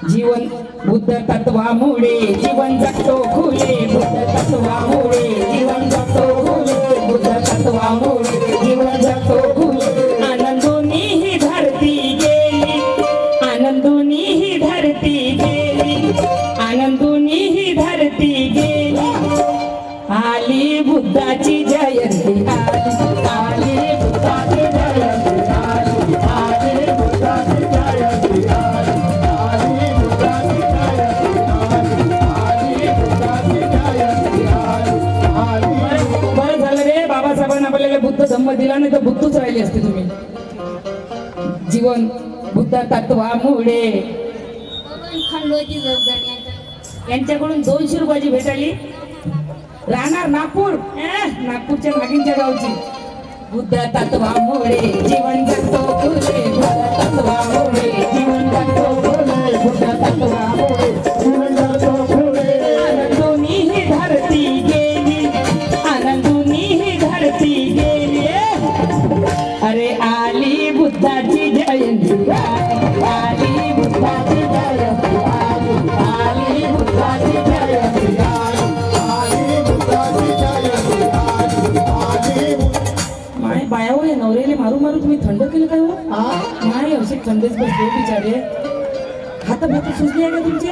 जीवन बुद्ध तत्वामुळे जीवन जगतो खुले बुद्ध तत्वामुळे जीवन जगतो खुले बुद्ध तत्वामुळे जीवन जगतो खुले आनंदोनी ही धरती गेली आनंदोनी ही धरती गेली आनंदोनी ही धरती गेली आली बुद्धाची जयंती आली आली बुद्धाची जयंती आली आली बुद्धाची जयंती आली बुद्ध धम्म दिला नाही तर बुद्धच राहिली असते तुम्ही जीवन बुद्ध तत्वामुळे यांच्याकडून 200 रुपयाची भेटाली राहणार नागपूर नागपूरच्या नागिनच्या गावची बुद्ध तत्वामुळे जीवन जगतो खुले बुद्ध तत्वामुळे जीवन जगतो खुले बुद्ध तत्वामुळे जीवन जगतो खुले आनंदोनी ही धरती गेली आनंदोनी ही धरती गेली अरे आली बुद्धाची जयंती आली बुद्धाची जयंती आली बुद्धाची जयंती आली बुद्धाची जयंती माय बायावर नवरेले मारू मारू तुम्ही थंड केलं काय हो माय असे थंडच बसले बिचारे हात सुजले आहे का तुमचे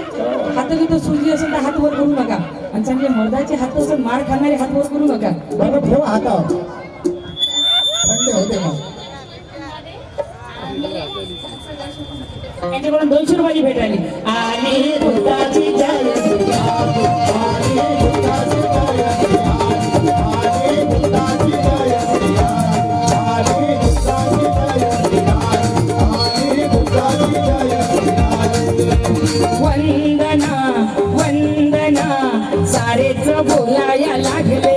हात घेतो सुजली असेल तर हात वर करू नका आणि चांगले मर्दाचे हात असेल मार खाणारे हात वर करू नका बरं ठेवा हातावर थंड होते मग यांच्याकडून 200 रुपयाची भेट आली आली बुद्धाची जयंती आली बुद्धाची जयंती आली बुद्धाची जयंती आली बुद्धाची जयंती वंदना वंदना सारेच बोलाया लागले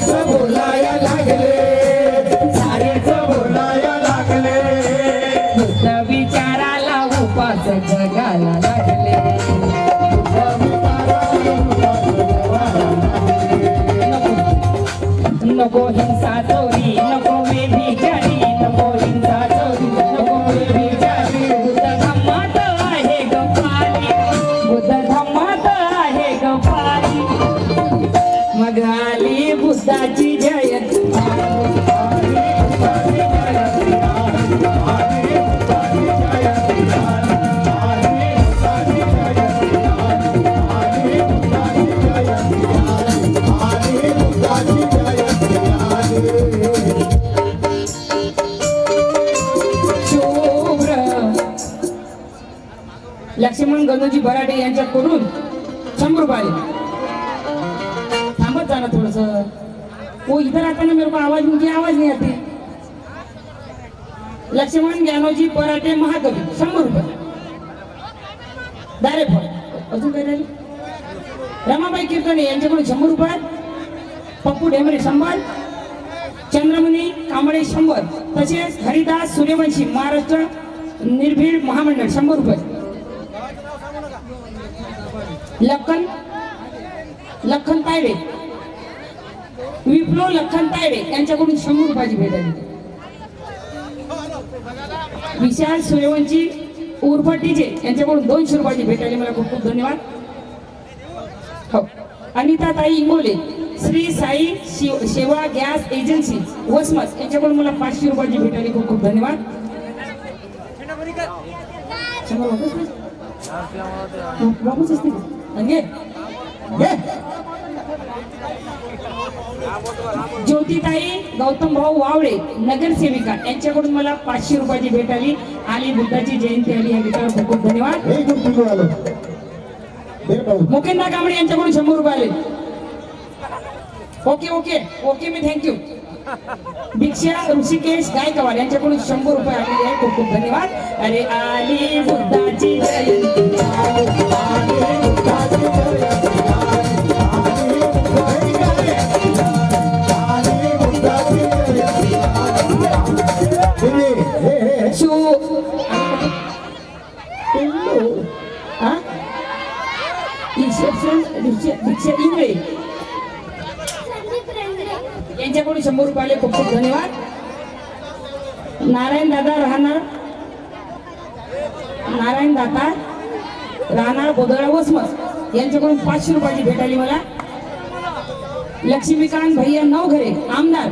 सारेच बोलाया लागले सारेच बोलाया लागले बुद्ध विचाराला उपास जगाला लागले नको हिंसा चोरी नको व्यभिचारी नको हिंसा चोरी नको व्यभिचारी बुद्ध धम्मात आहे गप्पाली बुद्ध धम्मात आहे गप्पाली मग आली बुद्धाची जयंती लक्ष्मण गणोजी बराडे यांच्याकडून 100 रुपये थांबत जाना थोडस वो इधर आता ना मेरे को आवाज मुझे आवाज नहीं आती लक्ष्मण ज्ञानोजी पराठे महाकवी 100 रुपये डायरेक्ट अजून काय राहिले रमाबाई कीर्तने यांच्याकडून 100 रुपये पप्पू ढेमरे 100 चंद्रमुनी कांबळे 100 तसेच हरिदास सूर्यवंशी महाराष्ट्र निर्भीड महामंडळ 100 रुपये लखन तायडे विप्लो लखन तायडे यांच्याकडून 100 रुपयाची भेट आली विशाल सूर्यवंशी उर्फ डीजे यांच्याकडून 200 रुपयाची भेट आली मला खूप खूप धन्यवाद हो अनिता ताई इंगोले श्री साई सेवा गॅस एजन्सी वसमस यांच्याकडून मला 500 रुपयाची भेट आली खूप खूप धन्यवाद वापस असते ज्योतिताई गौतम भाऊ वावळे नगरसेविका यांच्याकडून मला 500 रुपयाची भेट आली आली बुद्धाची जयंती आली या गीताला खूप खूप धन्यवाद मुकेंद्र कांबळे यांच्याकडून 100 रुपये आले ओके ओके ओके मी थँक्यू दीक्षा ऋषिकेश गायकवाड यांच्याकडून 100 रुपये आलेले आहे खूप खूप धन्यवाद अरे आली बुद्धाची जयंती आली बुद्धाची जयंती दीक्षा इंगळे यांच्याकडून 100 रुपये आले खूप खूप धन्यवाद नारायण दादा राहणार नारायण दाता राहणार बोदळा वसमत यांच्याकडून 500 रुपयाची भेट आली मला. लक्ष्मीकांत भैया नवघरे आमदार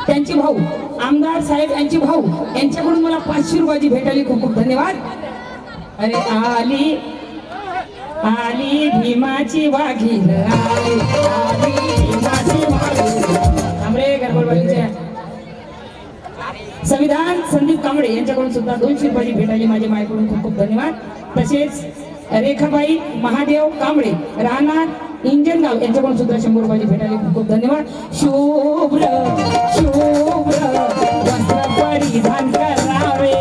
त्यांचे भाऊ आमदार साहेब यांचे भाऊ यांच्याकडून मला 500 रुपयाची भेट आली. खूप खूप धन्यवाद. अरे आली आली भीमाची वाघी आली भीमाची वाघी. आमरे गरबडवाडीच्या संविधान संदीप कांबळे यांच्याकडून सुद्धा 200 रुपयाची भेट आली माझ्या मायकडून. खूप खूप धन्यवाद. तसेच रेखाबाई महादेव कांबळे राहणार इंजनगाव यांच्याकडून सुद्धा 100 रुपयाची भेट आली. खूप खूप धन्यवाद. शुभ्र शुभ्र वस्त्र परिधान करावे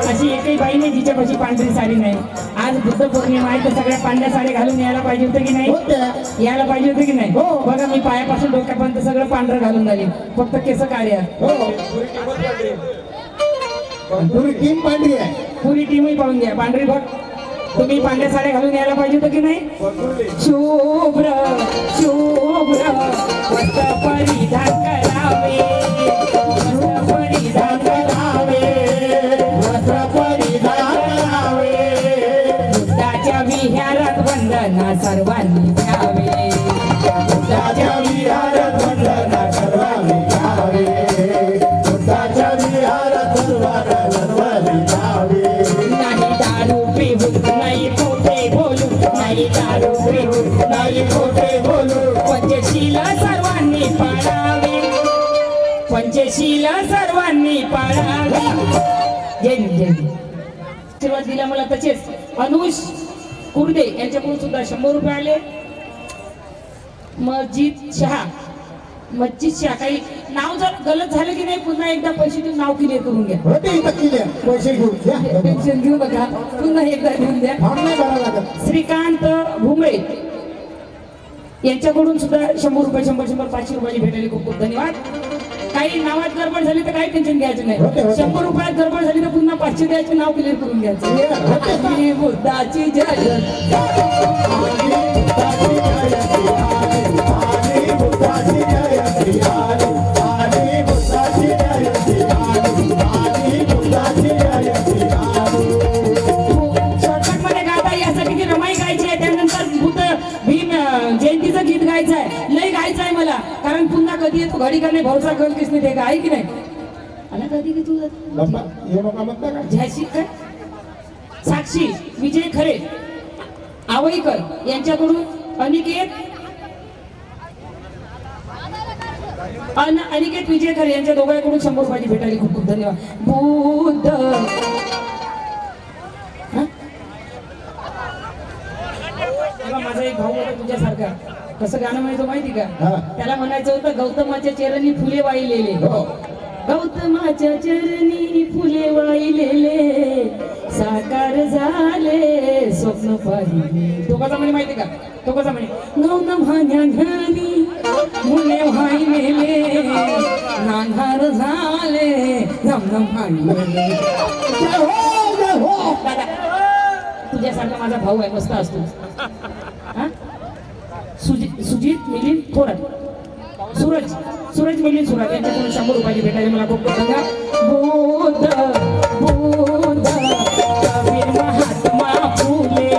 अशी एकही बाई नाही जिच्यापाशी पांढरी साडी नाही. आज बुद्ध पौर्णिमा आहे तर सगळ्या पांढऱ्या साड्या घालून यायला पाहिजे होतं की नाही? यायला पाहिजे होतं की नाही? बघा मी पायापासून डोक्यापर्यंत सगळं पांढरं घालून झाली. फक्त केस काढ्या. पुरी टीम पांढरी आहे. पुरी टीमही पाहून घ्या पांढरी. बघ तुम्ही पांढऱ्या साड्या घालून यायला पाहिजे होतं की नाही? शुभ्र शुभ्र वस्त्र परिधान करावे वस्त्र परिधान करावे वस्त्र परिधान करावे. बुद्धाच्या विहारात वंदना सर्वांनी घ्यावे बुद्धाच्या विहारात वंदना सर्वांनी घ्यावे बुद्धाच्या विहारात सर्वांनी घ्यावे. नाही दारू पिऊ नाही खोटे बोलू नाही दारू पिऊ नाही खोटे बोलू. पंचशील सर्वांनी पाळावे पंचशील सर्वांनी पाळावे. जय जय आशीर्वाद दिला मला. तसेच अनुष कुर्दे यांच्याकडून सुद्धा 100 रुपये आले. मस्जिद शहा काही नाव जर गलत झालं की नाही पुन्हा एकदा पैसे देऊन नाव क्लिअर करून घ्या. पैसे घेऊन टेन्शन घेऊ नका. पुन्हा एकदा देऊन द्या. श्रीकांत भुमरे यांच्याकडून सुद्धा 100 रुपये 100 500 रुपयाची भेटली. खूप खूप धन्यवाद. काही नावात गडबड झाली तर काही टेन्शन घ्यायचं नाही. 100 रुपयात गडबड झाली तर पुन्हा 500 द्यायचे नाव क्लिअर करून घ्यायचं. बुद्धाची जय शॉर्टकट मध्ये गाता यासाठी की रमाई गायची आहे. त्यानंतर बुद्ध भीम जयंतीचं गीत गायचं आहे. लय गायचं आहे मला. कारण पुन्हा कधी येतो घडी करणे भरसा कर किसने ते आहे की नाही? आला कधी की तुझं झ्याशी काय साक्षी विजय खरे आवईकर यांच्याकडून अनिकेत विजय खरे यांच्या दोघांकडून 100 रुपयाची भेट आली. खूप खूप धन्यवाद. बुद्ध माझा एक भाऊ होता तुझ्यासारखा. कसं गाणं म्हणायचं माहिती का? त्याला म्हणायचं होतं गौतमाच्या चरणी फुले वाहिलेले गौतमाच्या चरणी फुले वाहिलेले साकार झाले स्वप्न पाहिले. तो कसा म्हणे माहिती का? तो कसा म्हणे गौतमाच्या घरी फुले वाहिलेले नांगार झाले झमझम पाहिले. तुझ्यासारखा माझा भाऊ आहे मस्त असतो. सुजित मिलिंद थोरात सूरज मिलिंद थोरात यांच्याकडून 100 रुपयाची भेटायला मला खूप धन्यवाद. बुद्ध कबीर महात्मा फुले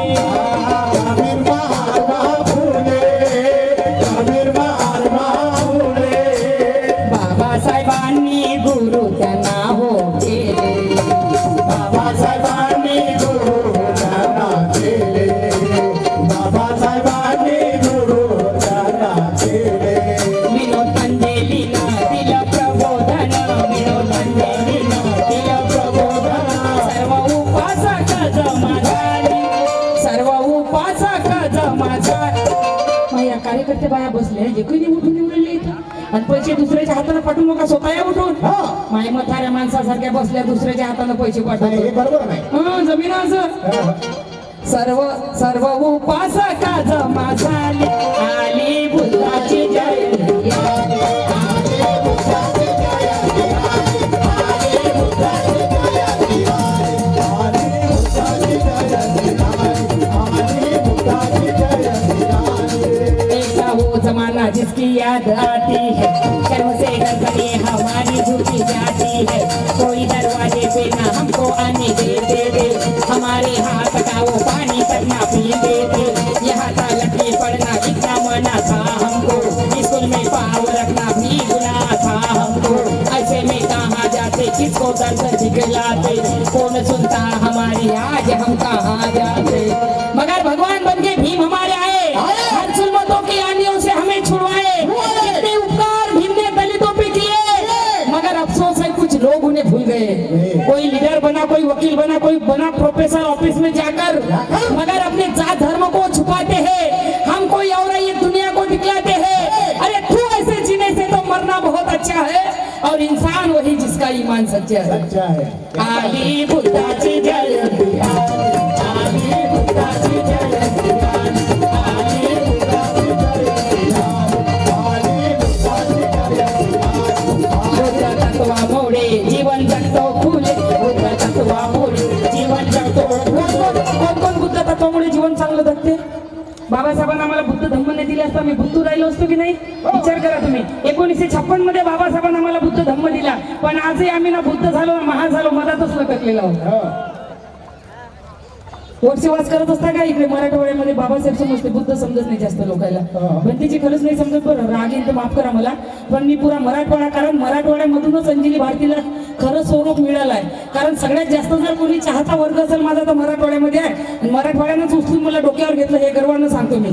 बाबासाहेबांनी गुरु त्यांना हो केले बाबासाहेबांनी गुरु त्यांना केले बाबासाहेबांनी गुरु त्यांना केले. विनोद अंजलीनं दिलं प्रबोधन विनोद अंजलीनं दिलं प्रबोधन. सर्व उपासक जमा झाली सर्व उपासक जमा झाली. या कार्यकर्ते बाया बसले एकही उठून निवडले इथं आणि पैसे दुसऱ्याच्या हाताने पाठवू नका स्वतः या उठून. माय म्हाताऱ्या माणसासारख्या बसल्या दुसऱ्याच्या हाताने पैसे पाठवले बरोबर नाही. जमीन असं सर्व उपासक जमा झाली आली बुद्धाची जयंती आली बुद्धाची जयंती आली बुद्धाची जयंती आली बुद्धाची जयंती आली बुद्धाची जयंती. एक वो जमाना जिसकी याद आती है कर्म से घर बनी पानी देते थे, हमारे हाथ का वो पानी करना पी देते, यहाँ था लकड़ी पड़ना कितना मना था हमको, स्कूल में पाव रखना भी गुनाह था हमको, ऐसे में कहाँ जाते किसको दर्द दिखलाते, कौन सुनता हमारी आज हम कहाँ जाते। मगर भगवान बन के भीम हमारे आए, हर जुल्मतों की आंधियों से हमें छुड़वाए, कितने उपकार भीम ने दलितों पे किए, मगर अफसोस है कुछ लोग उन्हें भूल गए। कोई लीडर बना, कोई वकील बना, कोई बना प्रोफेसर ऑफिस में जाकर, मगर अपने जात धर्म को छुपाते हैं, हम कोई और ये दुनिया को दिखलाते हैं। अरे तू ऐसे जीने से तो मरना बहुत अच्छा है, और इंसान वही जिसका ईमान सच्चा है। अच्छा है। आली बुद्धाची जयंती, आली बुद्धाची जयंती, आली बुद्धाची बुद्ध तत्वामुळे जीवन जगतो फुले, बुद्ध तत्वामुळे जीवन जगतो। कोण बुद्ध तत्वामुळे जीवन चांगलं जगते? बाबासाहेबांना आम्हाला बुद्ध धम्म नाही दिले असता मी बुद्धू राहिलो असतो की नाही? विचार करा तुम्ही। 1956 मध्ये बाबासाहेबांना आम्हाला बुद्ध धम्म दिला, पण आजही आम्ही ना बुद्ध झालो ना महान झालो, मधातच लटकलेलो आहोत। वर्षवास करत असता का इकडे मराठवाड्यामध्ये बाबासाहेब समजते, बुद्ध समजत नाही जास्त लोकांना, भंतीची खरंच नाही समजत। बरं राग येईल तर माफ करा मला, पण मी पुरा मराठवाडा, कारण मराठवाड्यामधूनच अंजली भारतीला खरं स्वरूप मिळालं आहे। कारण सगळ्यात जास्त जर कोणी चाहता वर्ग असेल माझा तर मराठवाड्यामध्ये आहे, आणि मराठवाड्यानंच उचलून मला डोक्यावर घेतलं हे गर्वानं सांगतो मी।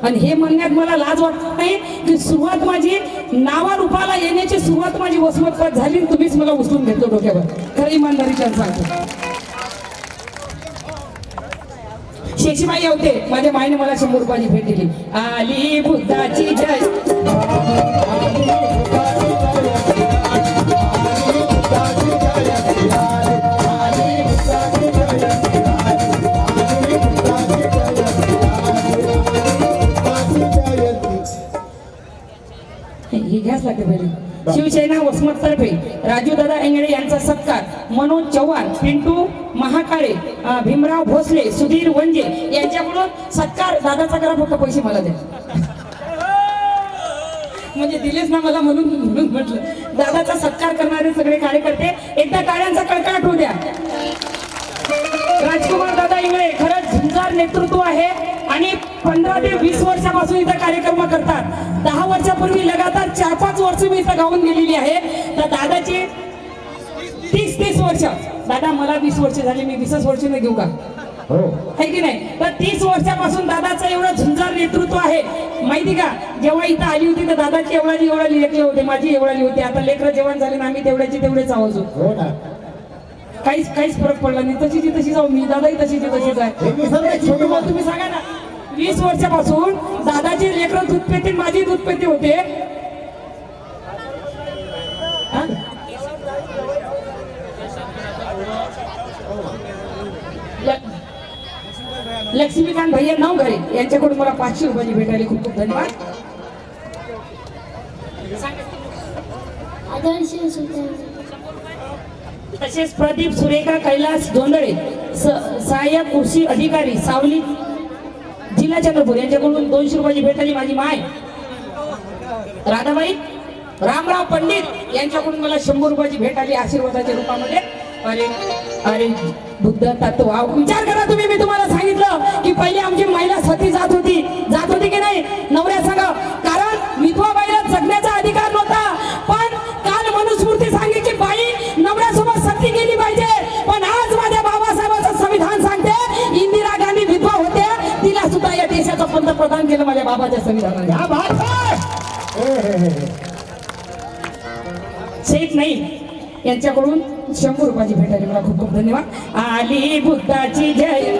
आणि हे म्हणण्यात मला लाज वाटत नाही की सुरुवात माझी नावारूपाला येण्याची सुरुवात माझी वसमतपात झाली, तुम्हीच मला उचलून घेतलं डोक्यावर, खरं इमानदारीच्या सांगतो। शेषीबाई होते माझ्या माईने मला 100 रुपयाची भेट दिली। आली बुद्धाची जय, ही घ्यास लागते पहिले। शिवसेना वसमततर्फे राजू दादा इंगळे यांचा सत्कार, मनोज चव्हाण, पिंटू महाकाळे, भीमराव भोसले, सुधीर वंजे यांच्याकडून सत्कार। दादाचा करा, फक्त पैसे मला द्या, म्हणजे दिलेच ना मला म्हणून म्हटलं। दादाचा सत्कार करणारे सगळे कार्यकर्ते एकदा टाळ्यांचा कडकडाट होऊ द्या। राजकुमार दादा इंगळे खरंच झुंजार नेतृत्व आहे, आणि 15 ते 20 वर्षापासून इथं कार्यक्रम करतात। 10 वर्षापूर्वी लगातार 4-5 वर्ष मी इथं गाऊन गेलेली आहे, तर दादाची 30 वर्ष, दादा मला 20 वर्ष झाली, मी 20 वर्ष नाही घेऊ का, है की नाही? तर 30 वर्षापासून दादाचं एवढं झुंजार नेतृत्व आहे। माहिती का, जेव्हा इथं आली होती तर दादाची एवढाली लेकरं होते, माझी एवढाली होती, आता लेकरं जेवण झाले ना आम्ही तेवढेच आवाज होतो, काहीच फरक पडला नाही, तशी जाऊ मी, दादाही तशीच आहे। तुम्ही सांगा ना, 20 वर्षापासून दादाचे लेकरं दूध पेते, माझी दूध पेते होते। लक्ष्मीकांत भैया नवघरे यांच्याकडून मला 500 रुपयाची भेटायला खूप खूप धन्यवाद। तसेच प्रदीप सुरेखा कैलास जोंधळे, सहाय्यक कृषी अधिकारी सावली जिल्हा चंद्रपूर यांच्याकडून 200 रुपयाची भेट आली। माझी माय राधाबाई रामराव पंडित यांच्याकडून मला 100 रुपयाची भेट आली आशीर्वादाच्या रूपामध्ये। अरे बुद्ध तत्व, विचार करा तुम्ही, मी तुम्हाला सांगितलं की पहिले आमची महिला सती जात होती की नाही नवऱ्या संग, कारण विधवा बाईला जगण्याचा अधिकार नव्हता, पण काल मनुस्मृती सांगितली बाई नवऱ्यासोबत सती केली पाहिजे। पण आज माझ्या बाबासाहेबांचं संविधान सांगते इंदिरा गांधी विधवा होते, तिला सुद्धा या देशाचं पंतप्रधान केलं माझ्या बाबाच्या संविधानाने। शेख नाही यांच्याकडून 100 रुपयाची भेट आली, मला खूप खूप धन्यवाद। आली बुद्धाची जय,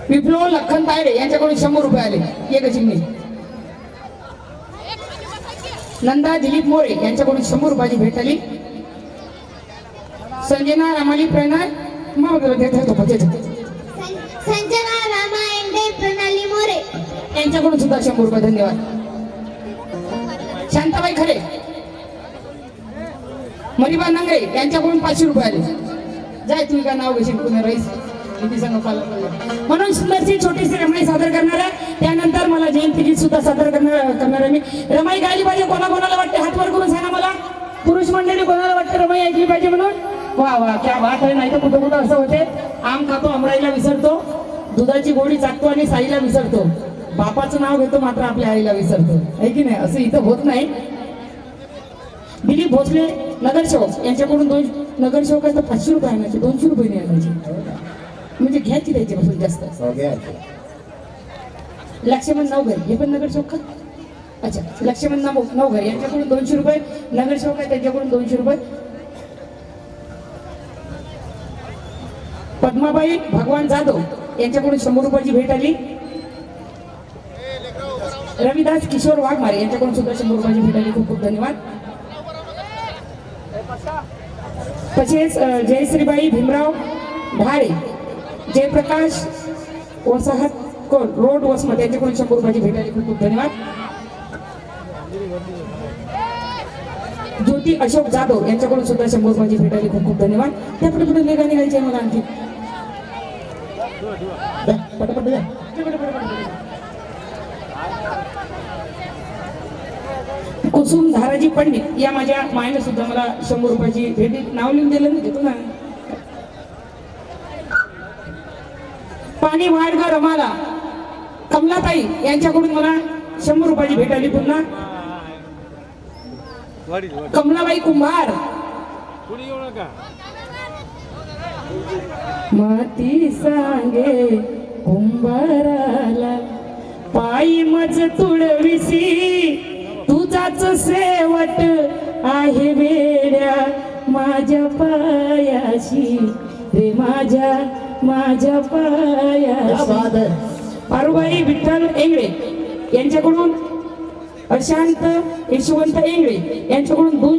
विप्लव लखन तायडे यांच्याकडून 100 रुपये आले, एक चिमणी। नंदा दिलीप मोरे यांच्याकडून 100 रुपयाची भेट आली। संजना रामाली प्रणय संजना रामायण प्रणाली मोरे यांच्याकडून सुद्धा 100 रुपये धन्यवाद। शांताबाई खरे मरिबा नंगरे यांच्याकडून 500 रुपये आले. जाय तुम्ही का नाव घेशील पुणे रईस किती संघ पालन म्हणून सुंदरची छोटीशी रमाई सादर करणार आहे. त्यानंतर मला जयंती गीत सुद्धा सादर करणार आहे मी. रमाई गायली पाहिजे कोणाकोणाला वाटते हात वर करून सांगा मला. पुरुष मंडळी कोणाला वाटते रमाई ऐकली पाहिजे म्हणून. वा वा क्या बात आहे. नाही तर कुठं कुठं असं होते आम खातो अमराईला विसरतो, दुधाची गोडी चाकतो आणि साईला विसरतो, बापाचं नाव घेतो मात्र आपल्या आईला विसरतो. आहे की नाही? असं इथं होत नाही. दिलीप भोसले नगरसेवक यांच्याकडून नगरसेवक आहे तर 500 रुपये आणायचे, 200 रुपये नाही आणायचे. म्हणजे घ्यायची त्याच्यापासून जास्त. हो गया. लक्ष्मण नवघर हे पण नगरसेवक का? अच्छा, लक्ष्मण नवघर यांच्याकडून 200 रुपये. नगरसेवक आहे त्यांच्याकडून 200 रुपये. पद्माबाई भगवान जाधव यांच्याकडून 100 रुपयाची भेट आली. रविदास किशोर वाघमारे यांच्याकडून सुद्धा 100 रुपयाची भेट आली. खूप खूप धन्यवाद. तसेच जयश्रीबाई भीमराव ढाळे, जयप्रकाश वसाहत रोड वसमत यांच्याकडून 100 रुपयाची भेट आली. खूप खूप धन्यवाद. ज्योती अशोक जाधव यांच्याकडून सुद्धा 100 रुपयाची भेट आली. खूप खूप धन्यवाद. त्या पुढे पुढे लेखा निघायची आहे मला आणखी. पटापट द्या. कुसुम धाराजी पंडित या माझ्या मायने सुद्धा मला 100 रुपयाची भेट नाव लिहून दिलं ना, घेतो ना. पाणी वाडगर रमाला कमलाताई यांच्याकडून मला 100 रुपयाची भेट आली. पुन्हा कमलाबाई कुंभार, माती सांगे कुंभाराला पायी मज तुडविसी तुझाच सेवट आहे वेड्या माझ्या पायाशी रे माझ्या क्या पायाशी. बात है. पारुबाई विठ्ठल एंगळे यांच्याकडून अशांत यशवंत एंगळे यांच्याकडून 2